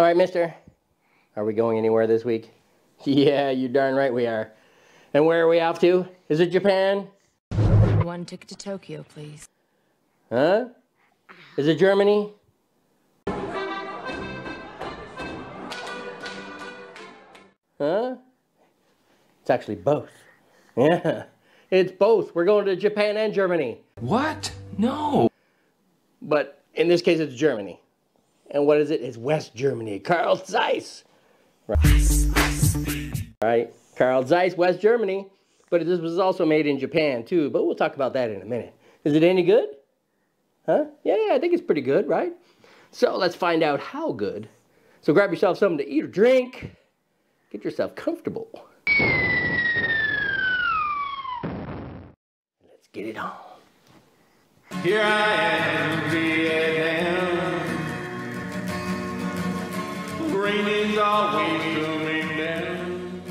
All right, mister. Are we going anywhere this week? Yeah, you're darn right we are. And where are we off to? Is it Japan? One ticket to Tokyo, please. Huh? Is it Germany? Huh? It's actually both. Yeah, it's both. We're going to Japan and Germany. What? No. But in this case, it's Germany. And what is it? It's West Germany. Carl Zeiss. Right? Carl Zeiss, West Germany. But this was also made in Japan, too. But we'll talk about that in a minute. Is it any good? Huh? Yeah, I think it's pretty good, right? So let's find out how good. So grab yourself something to eat or drink. Get yourself comfortable. Let's get it on. Here I am, Vietnam. Rain is always coming down.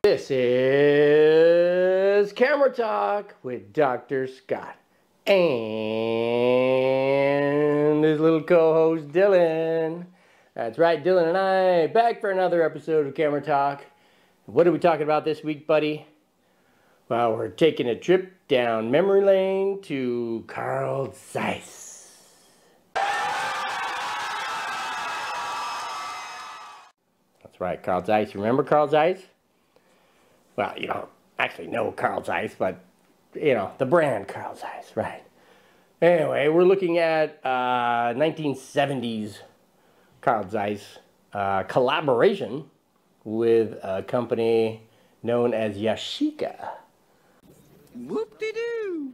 This is Camera Talk with Dr. Scott and his little co-host Dylan. That's right, Dylan and I back for another episode of Camera Talk. What are we talking about this week, buddy? Well, we're taking a trip down memory lane to Carl Zeiss. That's right, Carl Zeiss. Remember Carl Zeiss? Well, you don't actually know Carl Zeiss, but, you know, the brand Carl Zeiss, right? Anyway, we're looking at 1970s Carl Zeiss collaboration with a company known as Yashica. Whoop-de-doo.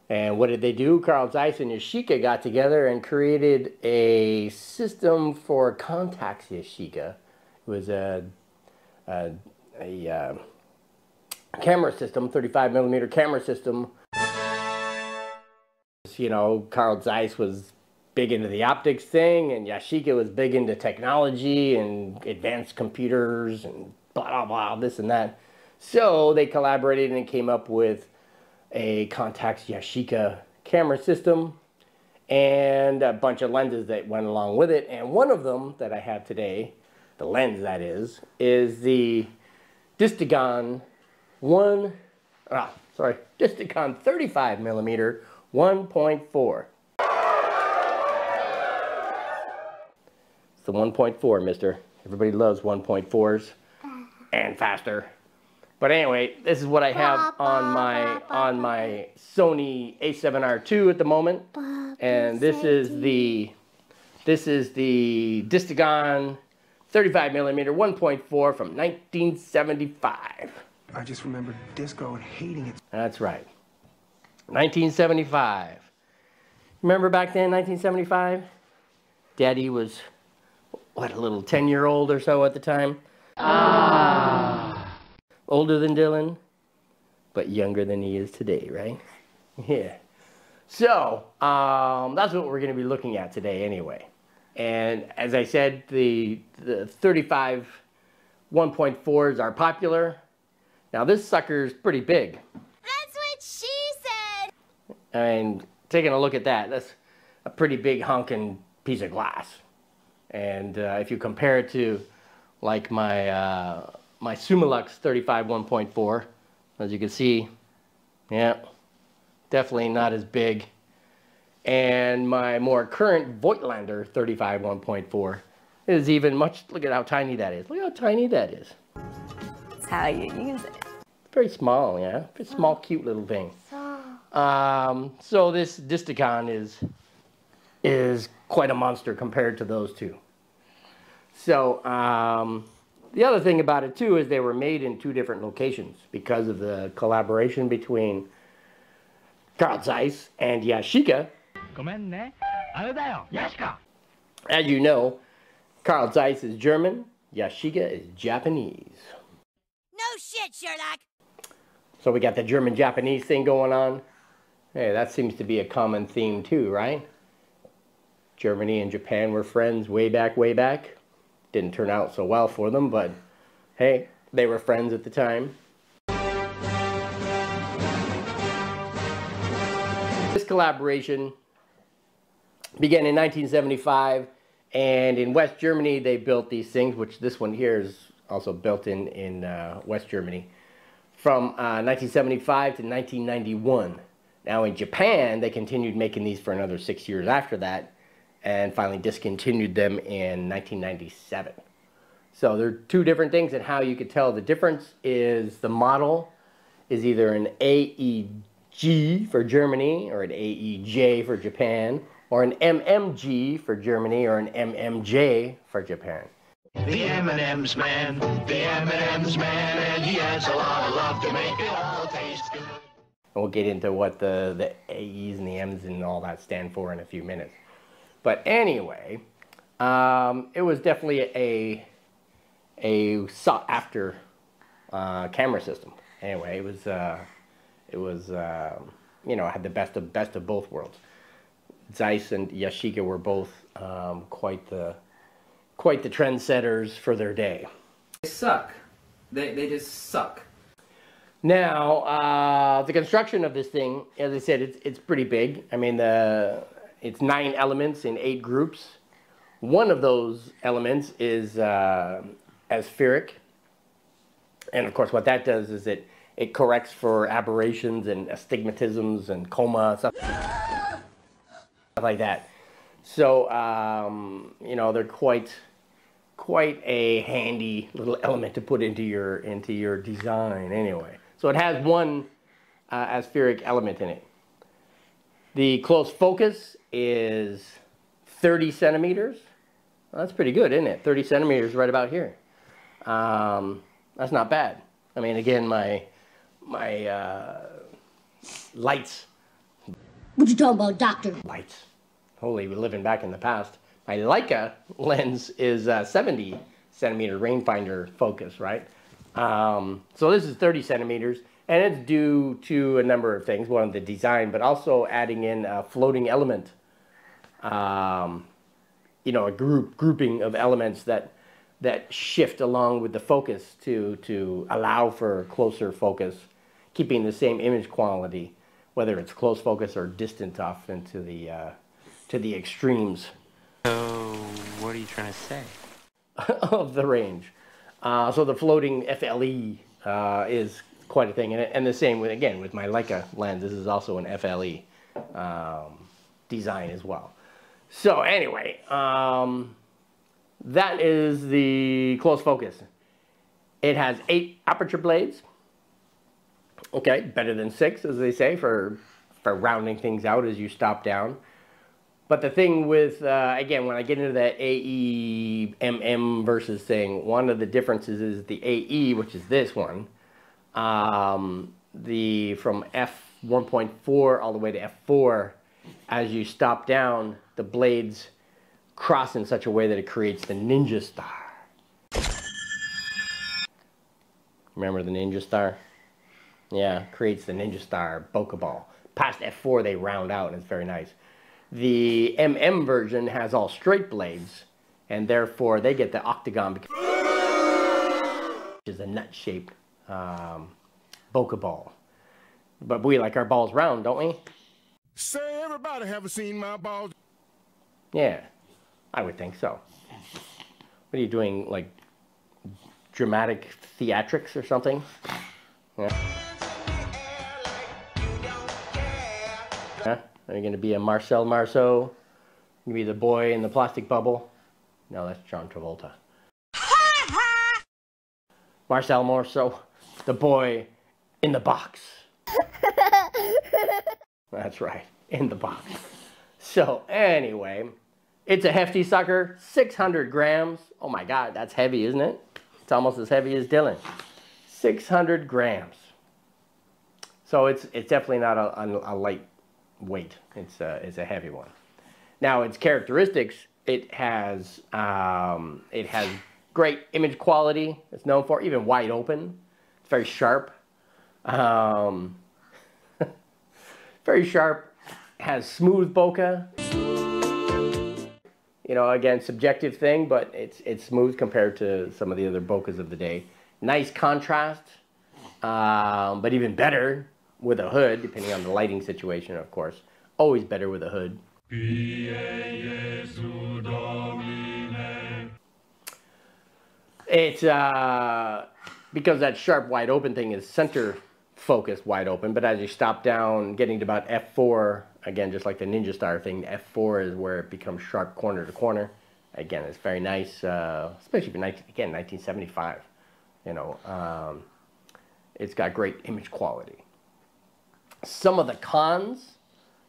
And what did they do? Carl Zeiss and Yashica got together and created a system for contacts Yashica. It was a camera system, 35mm camera system. You know, Carl Zeiss was big into the optics thing, and Yashica was big into technology and advanced computers and blah, blah, blah, this and that. So they collaborated and came up with a Contax Yashica camera system and a bunch of lenses that went along with it. And one of them that I have today, the lens that is the Distagon Distagon 35mm 1.4. It's the 1.4, mister. Everybody loves 1.4s and faster. But anyway, this is what I have on my Sony A7R II at the moment. And this is the Distagon 35mm 1.4 from 1975. I just remember disco and hating it. That's right. 1975. Remember back then, 1975? Daddy was, what, a little 10-year-old or so at the time? Older than Dylan, but younger than he is today, right? Yeah. So, that's what we're going to be looking at today anyway. And as I said, the 35 1.4s are popular. Now this sucker's pretty big. That's what she said! And taking a look at that, that's a pretty big honking piece of glass. And if you compare it to like my my Summilux 35 1.4, as you can see, yeah, definitely not as big. And my more current Voigtlander 35 1.4 is even much, look at how tiny that is. Look how tiny that is. That's how you use it. Very small, yeah. Very small, cute little thing. So this Distagon is quite a monster compared to those two. So the other thing about it too is they were made in two different locations because of the collaboration between Carl Zeiss and Yashica. As you know, Carl Zeiss is German, Yashica is Japanese. No shit, Sherlock! So we got the German-Japanese thing going on. Hey, that seems to be a common theme too, right? Germany and Japan were friends way back, way back. Didn't turn out so well for them, but hey, they were friends at the time. This collaboration began in 1975 And in West Germany, they built these things, which this one here is also built in West Germany, from 1975 to 1991. Now in Japan, they continued making these for another 6 years after that, and finally discontinued them in 1997. So there are two different things, and how you could tell the difference is the model is either an AEG for Germany, or an AEJ for Japan, or an MMG for Germany, or an MMJ for Japan. The M&M's man, the M&M's man, and he has a lot of love to make it all taste good. And we'll get into what the AEs and the M's and all that stand for in a few minutes. But anyway, it was definitely a sought after camera system. Anyway, it was you know, had the best of both worlds. Zeiss and Yashica were both quite the trendsetters for their day. They suck. They just suck. Now, the construction of this thing, as I said, it's pretty big. I mean, it's 9 elements in 8 groups. One of those elements is aspheric, and of course, what that does is it corrects for aberrations and astigmatisms and coma, stuff like that. So, you know, they're quite a handy little element to put into your design. Anyway, so it has one aspheric element in it. The close focus is 30 centimeters. Well, that's pretty good, isn't it? 30 centimeters right about here. That's not bad. I mean, again, my lights. What you talking about, doctor? Lights. Holy, we're living back in the past. My Leica lens is 70 centimeter rangefinder focus, right? So this is 30 centimeters, and it's due to a number of things. One, the design, but also adding in a floating element. You know, a grouping of elements that shift along with the focus to allow for closer focus, keeping the same image quality, whether it's close focus or distant off into the extremes. So, what are you trying to say? Of the range. So the floating FLE is quite a thing, and the same with, again, with my Leica lens. This is also an FLE design as well. So anyway, that is the close focus. It has 8 aperture blades. Okay, better than 6, as they say, for rounding things out as you stop down. But the thing with, again, when I get into that AE-MM versus thing, one of the differences is the AE, which is this one, from f1.4 all the way to f4, as you stop down, the blades cross in such a way that it creates the ninja star. Remember the ninja star? Yeah, creates the ninja star bokeh ball. Past f4, they round out, and it's very nice. The MM version has all straight blades, and therefore they get the octagon, which is a nut-shaped bokeh ball. But we like our balls round, don't we? Say, everybody haven't seen my balls. Yeah, I would think so. What are you doing, like dramatic theatrics or something? Yeah. Huh? Are you going to be a Marcel Marceau? You going to be the boy in the plastic bubble? No, that's John Travolta. Marcel Marceau, the boy in the box. That's right, in the box. So anyway, it's a hefty sucker, 600 grams. Oh my God, that's heavy, isn't it? It's almost as heavy as Dylan. 600 grams. So it's definitely not a light weight. It's a heavy one. Now its characteristics, it has great image quality. It's known for, even wide open. It's very sharp. Very sharp. Has smooth bokeh. You know, again, subjective thing, but it's smooth compared to some of the other bokehs of the day. Nice contrast, but even better with a hood, depending on the lighting situation, of course. Always better with a hood. It's because that sharp wide open thing is center focused wide open, but as you stop down, getting to about f4, again, just like the Ninja Star thing, f4 is where it becomes sharp corner to corner. Again, it's very nice, especially for 1975. You know, it's got great image quality. Some of the cons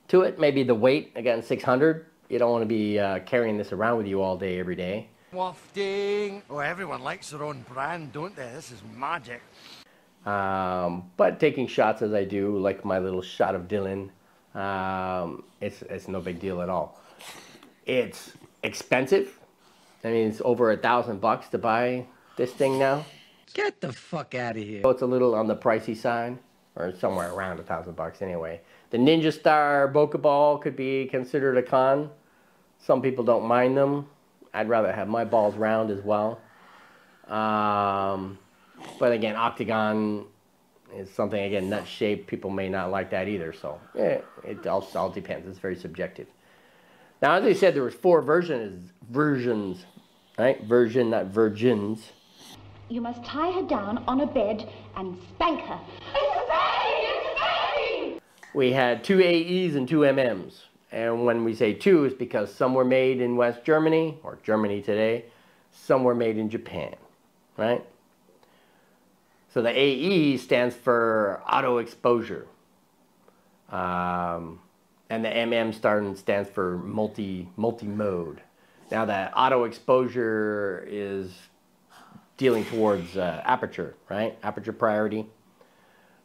to it, maybe the weight. Again, 600. You don't want to be carrying this around with you all day, every day. Wafting. Oh, everyone likes their own brand, don't they? This is magic. But taking shots as I do, like my little shot of Dylan, it's no big deal at all. It's expensive. I mean, it's over $1,000 to buy this thing now. Get the fuck out of here. So it's a little on the pricey side, or somewhere around $1,000 anyway. The Ninja Star bokeh ball could be considered a con. Some people don't mind them. I'd rather have my balls round as well. But again, octagon is something, again, nut shaped. People may not like that either. So yeah, it all depends. It's very subjective. Now, as I said, there was 4 versions, right? Version, not virgins. You must tie her down on a bed and spank her. We had 2 AEs and 2 MMs. And when we say 2, it's because some were made in West Germany, or Germany today. Some were made in Japan, right? So the AE stands for auto exposure. And the MM stands for multi-mode. Now that auto exposure is dealing towards aperture, right? Aperture priority.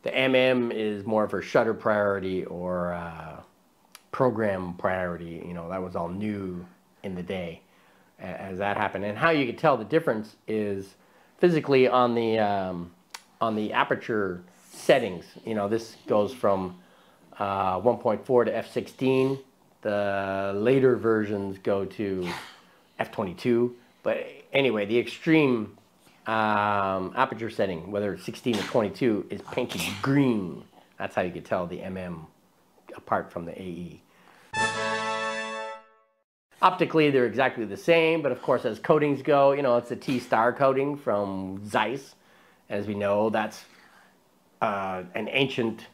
The MM is more for shutter priority or program priority. You know, that was all new in the day as that happened. And how you can tell the difference is physically on the aperture settings. You know, this goes from 1.4 to f16. The later versions go to f22. But anyway, the extreme aperture setting, whether it's 16 or 22, is painted green. That's how you can tell the MM apart from the AE. Optically, they're exactly the same, but of course, as coatings go, you know, it's a T-star coating from Zeiss. As we know, that's an ancient,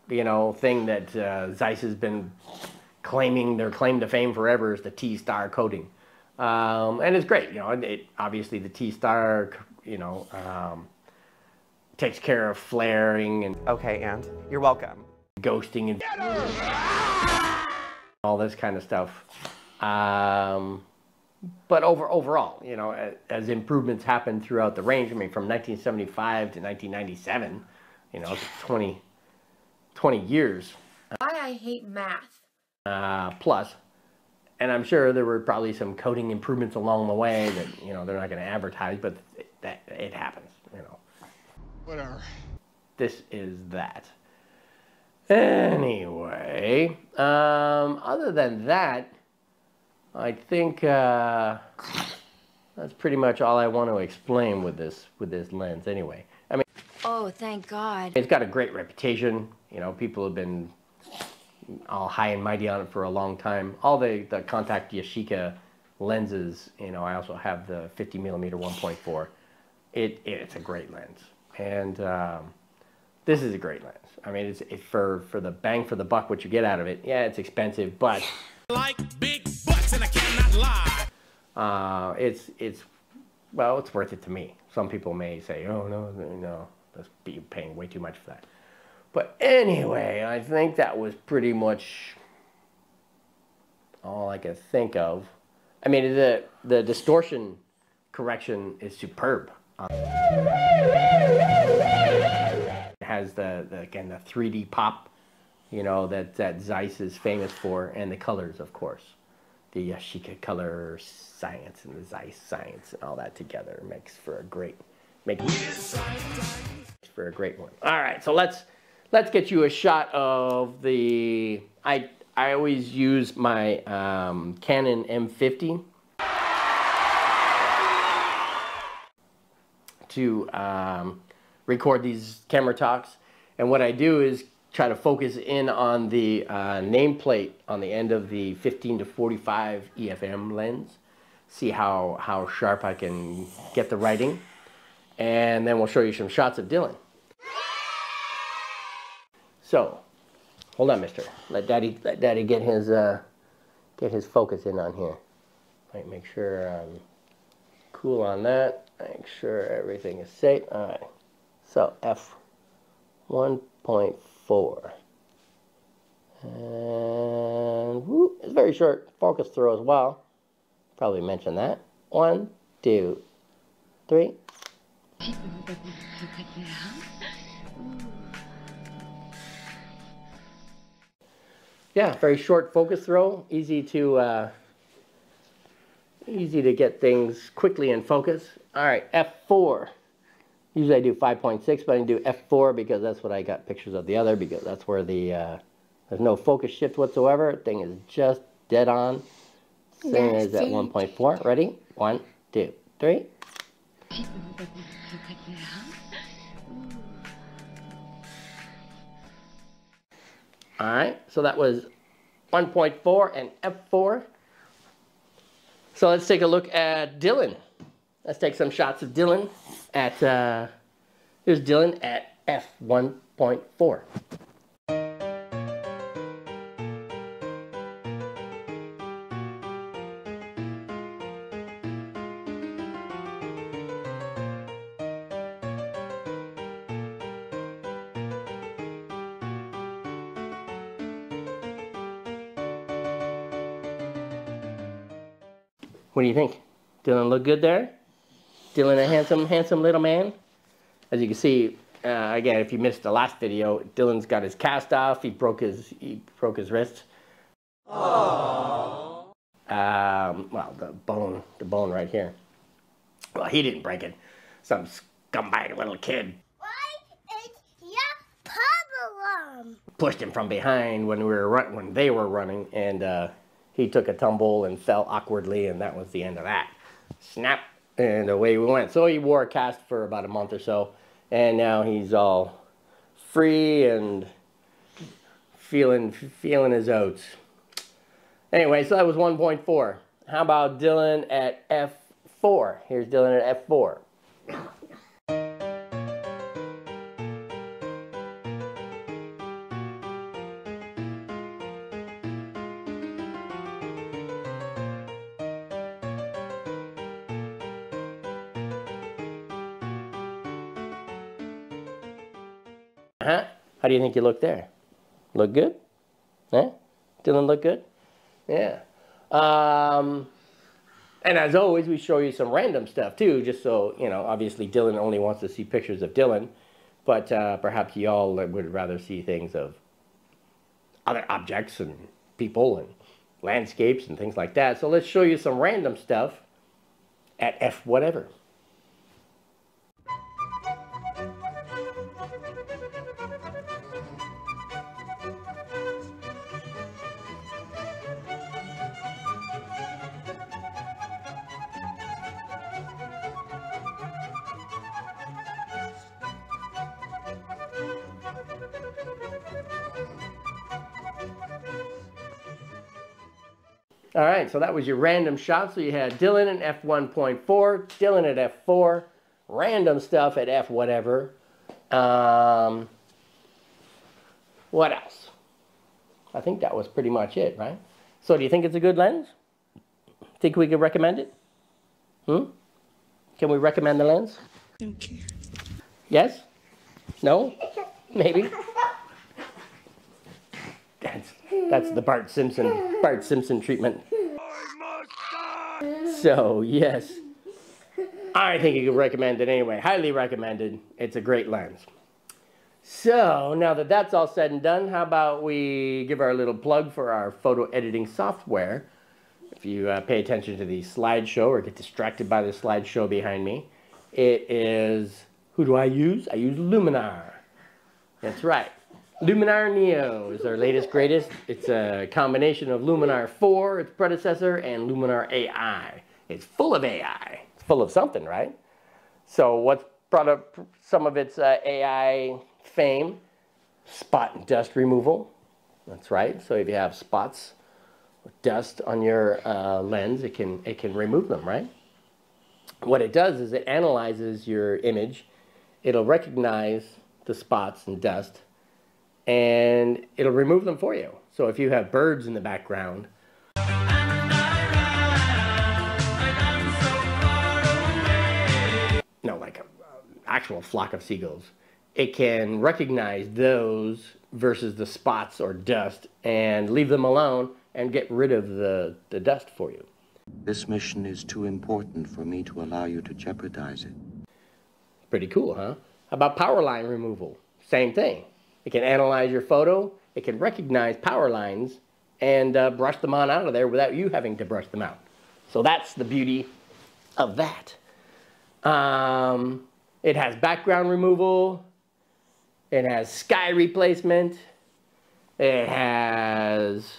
you know, thing that Zeiss has been claiming. Their claim to fame forever is the T-star coating. And it's great, you know, obviously the T-star, you know, takes care of flaring and... Okay, and you're welcome. Ghosting and... all this kind of stuff. But overall, you know, as improvements happened throughout the range, I mean, from 1975 to 1997, you know, 20 years. Why I hate math. Plus. And I'm sure there were probably some coding improvements along the way that, you know, they're not going to advertise, but it happens, you know. Whatever. This is that. Anyway, other than that, I think that's pretty much all I want to explain with this lens anyway. I mean, Oh, thank God. it's got a great reputation. You know, people have been all high and mighty on it for a long time. All the contact Yashica lenses, you know, I also have the 50mm 1.4. It's a great lens. And this is a great lens. I mean, it's for the bang for the buck, what you get out of it. Yeah, it's expensive, but Like big butts and I cannot lie. well, it's worth it to me. Some people may say, oh, no, that's paying way too much for that. But anyway, I think that was pretty much all I could think of. I mean, the distortion correction is superb. It has again the 3D pop, you know, that Zeiss is famous for, and the colors, of course. The Yashica color science and the Zeiss science and all that together makes for a great one. All right, so let's get you a shot of the. I always use my Canon M50 to record these camera talks, and what I do is try to focus in on the nameplate on the end of the 15 to 45 EFM lens. See how sharp I can get the writing. And then we'll show you some shots of Dylan. So, hold on, mister. Let daddy get his focus in on here. Right, make sure I'm cool on that. Make sure everything is safe. All right. So, f1.4. And whoop, it's very short focus throw as well. Probably mentioned that. 1, 2, 3. Yeah, very short focus throw. Easy to get things quickly in focus. All right, f4. Usually I do 5.6, but I do f4 because that's what I got pictures of the other, because that's where the there's no focus shift whatsoever. Thing is just dead on. Same as at 1.4. Ready? 1, 2, 3. All right, so that was 1.4 and f4. So let's take a look at Dylan. Let's take some shots of Dylan at, here's Dylan at f1.4. What do you think? Dylan look good there? Dylan a handsome little man? As you can see, again, if you missed the last video, Dylan's got his cast off. He broke his wrist. Well, the bone right here. Well, he didn't break it. Some scumbag little kid. Why is your problem? Pushed him from behind when they were running, and he took a tumble and fell awkwardly, and that was the end of that. Snap, and away we went. So he wore a cast for about a month or so, and now he's all free and feeling his oats. Anyway, so that was 1.4. How about Dylan at f4? Here's Dylan at f4. How do you think you look there? Look good? Eh? Dylan look good? Yeah. And as always, we show you some random stuff too, just so, you know, obviously Dylan only wants to see pictures of Dylan, but perhaps y'all would rather see things of other objects and people and landscapes and things like that. So let's show you some random stuff at F whatever. All right, so that was your random shot. So you had Dylan at f1.4, Dylan at f4, random stuff at f whatever. What else? I think that was pretty much it, right? So do you think it's a good lens? Think we could recommend it? Can we recommend the lens? Don't care. Yes? No? Maybe? That's the Bart Simpson treatment. So, yes. I think you could recommend it anyway. Highly recommended. It's a great lens. So, now that that's all said and done, how about we give our little plug for our photo editing software. If you pay attention to the slideshow or get distracted by the slideshow behind me, it is, who do I use? I use Luminar. That's right. Luminar Neo is our latest, greatest. It's a combination of Luminar 4, its predecessor, and Luminar AI. It's full of AI. It's full of something, right? So what's brought up some of its AI fame? spot and dust removal. That's right. So if you have spots or dust on your lens, it can remove them, right? What it does is it analyzes your image. It'll recognize the spots and dust, and it'll remove them for you. So if you have birds in the background, no, like an actual flock of seagulls, it can recognize those versus the spots or dust and leave them alone and get rid of the dust for you. This mission is too important for me to allow you to jeopardize it. Pretty cool, huh? How about power line removal? Same thing. It can analyze your photo, it can recognize power lines, and brush them on out of there without you having to brush them out. So that's the beauty of that. It has background removal. It has sky replacement. It has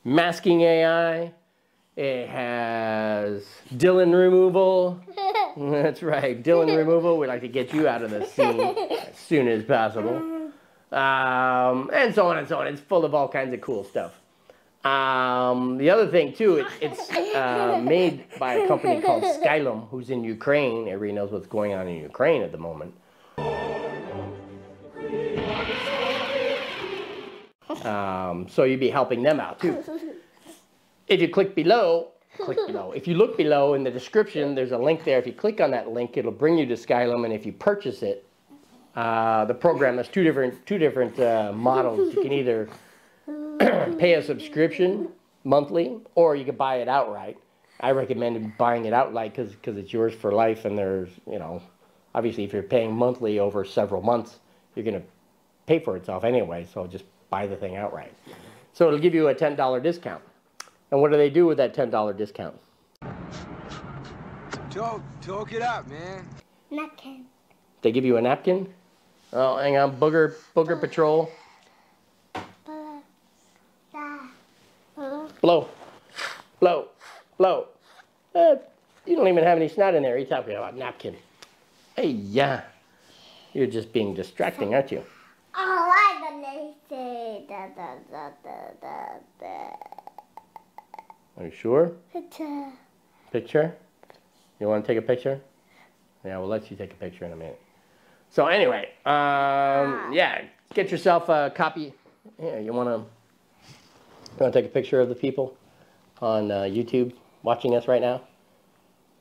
masking AI. It has Dylan removal. That's right, Dylan removal. We'd like to get you out of the scene as soon as possible. And so on and so on. It's full of all kinds of cool stuff. The other thing too, it's made by a company called Skylum, who's in Ukraine. Everybody knows what's going on in Ukraine at the moment. So you'd be helping them out too. If you click below, if you look below in the description, there's a link there. If you click on that link, it'll bring you to Skylum, and if you purchase it, the program has two different models. You can either pay a subscription monthly, or you can buy it outright. I recommend buying it outright because it's yours for life, and there's, you know, obviously if you're paying monthly over several months, you're going to pay for itself anyway, so just buy the thing outright. So it'll give you a $10 discount. And what do they do with that $10 discount? Talk it up, man. Napkin. They give you a napkin? Oh, hang on, booger patrol. Blow. You don't even have any snot in there. You're talking about napkin. Hey, yeah. You're just being distracting, aren't you? Oh, I don't say Are you sure? Picture. Picture? You want to take a picture? Yeah, we'll let you take a picture in a minute. So anyway, yeah, get yourself a copy. Yeah, you want to take a picture of the people on YouTube watching us right now?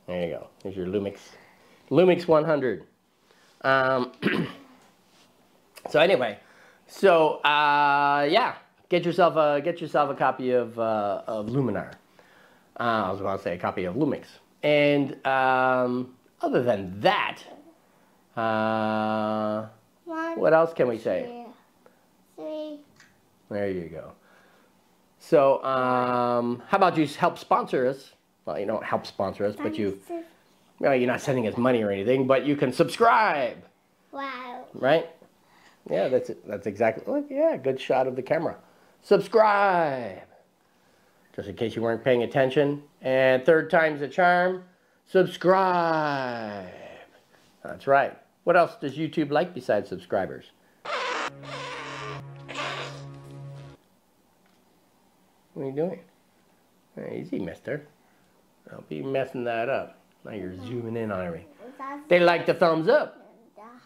There you go. Here's your Lumix 100. So anyway, so yeah, get yourself a copy of Luminar. I was about to say a copy of Lumix. And other than that, what else can we say? 3. There you go. So how about you help sponsor us? Well, you don't help sponsor us, but you, well, you're not sending us money or anything, but you can subscribe. Wow. Right? Yeah, that's it. That's exactly. Look, yeah, good shot of the camera. Subscribe. Just in case you weren't paying attention. And third time's a charm. Subscribe. That's right. What else does YouTube like besides subscribers? What are you doing? Easy, mister. Don't be messing that up. Now you're zooming in on everything. They like the thumbs up.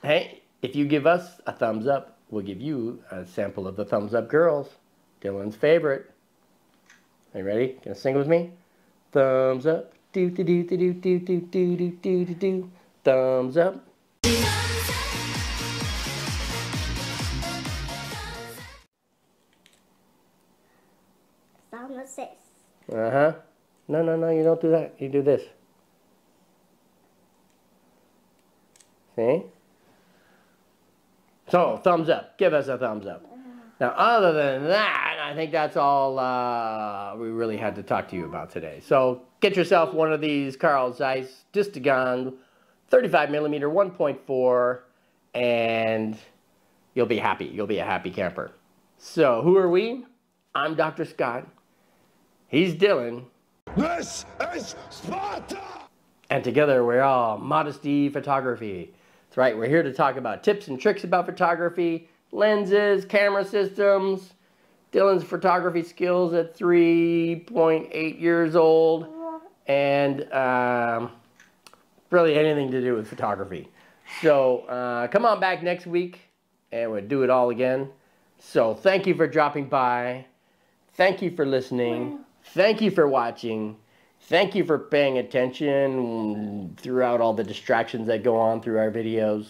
Hey, if you give us a thumbs up, we'll give you a sample of the Thumbs Up Girls. Dylan's favorite. Are you ready? Gonna sing with me? Thumbs up. Do do do do do do do do do do do do. Thumbs up. Sound assist. Uh-huh. No, you don't do that. You do this. See? So, thumbs up. Give us a thumbs up. Now, other than that, I think that's all we really had to talk to you about today. So, get yourself one of these Carl Zeiss Distagon 35mm 1.4, and you'll be happy. You'll be a happy camper. So, who are we? I'm Dr. Scott. He's Dylan. This is Sparta! And together we're all Modesty Photography. That's right, we're here to talk about tips and tricks about photography, lenses, camera systems, Dylan's photography skills at 3.8 years old, and really anything to do with photography. So come on back next week and we'll do it all again. So thank you for dropping by. Thank you for listening. Thank you for watching. Thank you for paying attention throughout all the distractions that go on through our videos.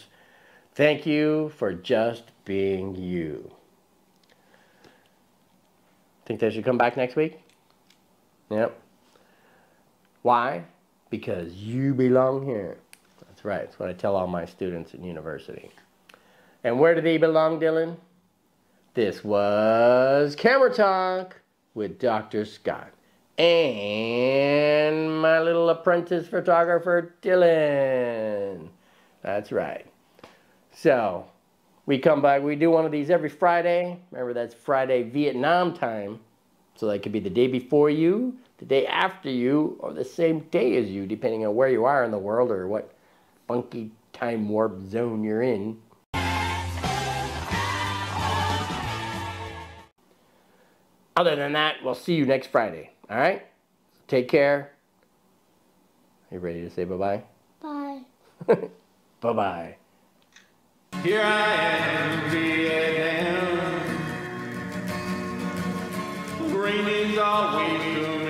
Thank you for just being you. Think they should come back next week? Yep. Why? Because you belong here. That's right. That's what I tell all my students in university. And where do they belong, Dylan? This was Camera Talk with Dr. Scott and my little apprentice photographer, Dylan. That's right. So, we come back, we do one of these every Friday. Remember, that's Friday Vietnam time. So that could be the day before you, the day after you, or the same day as you, depending on where you are in the world or what funky time warp zone you're in. Other than that, we'll see you next Friday. All right? Take care. Are you ready to say bye-bye? Bye. Bye-bye. Here I am, Vietnam. Rain is always coming.